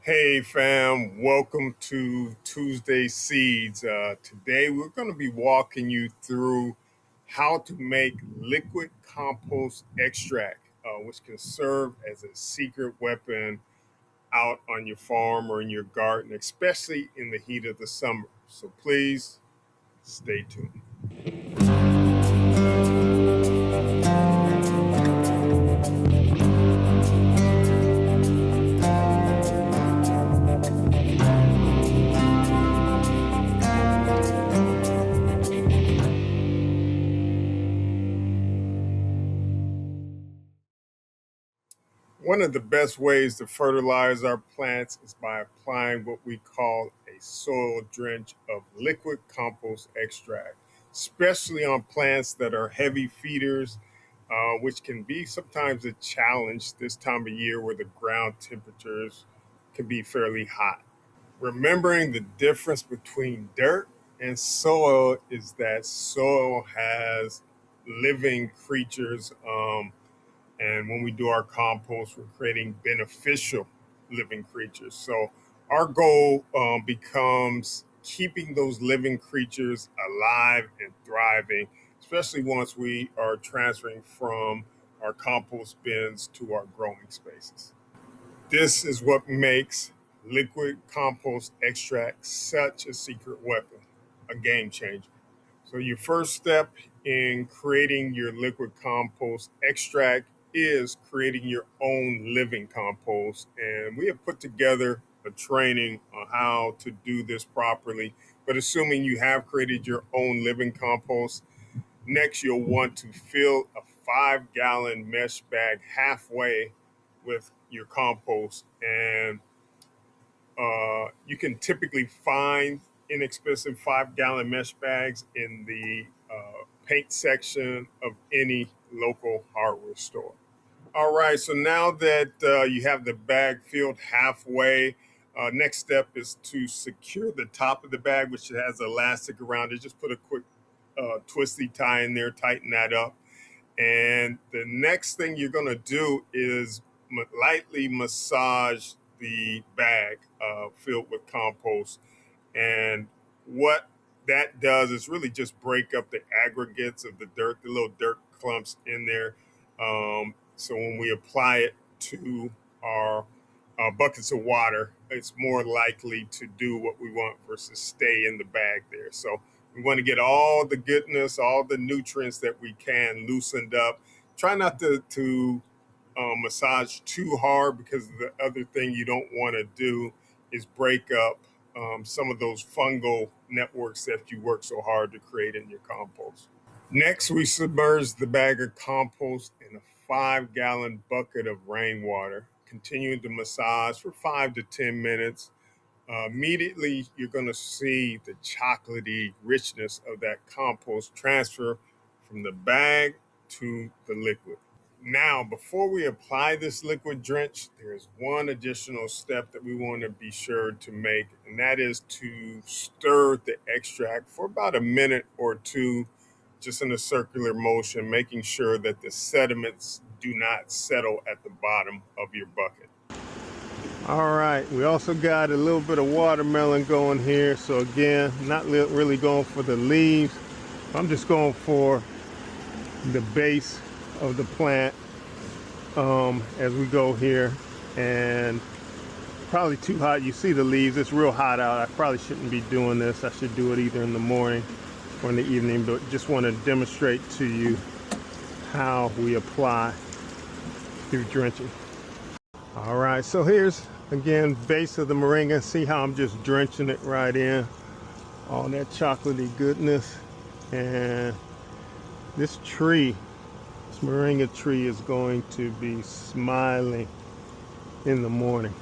Hey fam, welcome to Tuesday Seeds. Today we're going to be walking you through how to make liquid compost extract, which can serve as a secret weapon out on your farm or in your garden, especially in the heat of the summer. So please stay tuned. One of the best ways to fertilize our plants is by applying what we call a soil drench of liquid compost extract, especially on plants that are heavy feeders, which can be sometimes a challenge this time of year where the ground temperatures can be fairly hot. Remembering the difference between dirt and soil is that soil has living creatures. And when we do our compost, we're creating beneficial living creatures. So our goal becomes keeping those living creatures alive and thriving, especially once we are transferring from our compost bins to our growing spaces. This is what makes liquid compost extract such a secret weapon, a game changer. So your first step in creating your liquid compost extract is creating your own living compost. And we have put together a training on how to do this properly. But assuming you have created your own living compost, next you'll want to fill a 5-gallon mesh bag halfway with your compost. And you can typically find inexpensive 5-gallon mesh bags in the paint section of any local hardware store. All right, so now that you have the bag filled halfway, next step is to secure the top of the bag, which has elastic around it. Just put a quick twisty tie in there, tighten that up. And the next thing you're going to do is lightly massage the bag filled with compost. And what that does is really just break up the aggregates of the dirt, the little dirt clumps in there. So when we apply it to our buckets of water, it's more likely to do what we want versus stay in the bag there. So we want to get all the goodness, all the nutrients that we can loosened up. Try not to massage too hard, because the other thing you don't want to do is break up some of those fungal networks that you work so hard to create in your compost. Next, we submerge the bag of compost in a 5-gallon bucket of rainwater, continuing to massage for 5 to 10 minutes. Immediately, you're going to see the chocolatey richness of that compost transfer from the bag to the liquid. Now, before we apply this liquid drench, there's one additional step that we want to be sure to make, and that is to stir the extract for about a minute or two, just in a circular motion, making sure that the sediments do not settle at the bottom of your bucket. All right, we also got a little bit of watermelon going here. So again, not really going for the leaves. I'm just going for the base of the plant as we go here. And probably too hot. You see the leaves, it's real hot out. I probably shouldn't be doing this. I should do it either in the morning or in the evening, but just want to demonstrate to you how we apply through drenching. All right, so here's again base of the moringa. See how I'm just drenching it right in, all that chocolatey goodness. And this tree, this moringa tree, is going to be smiling in the morning.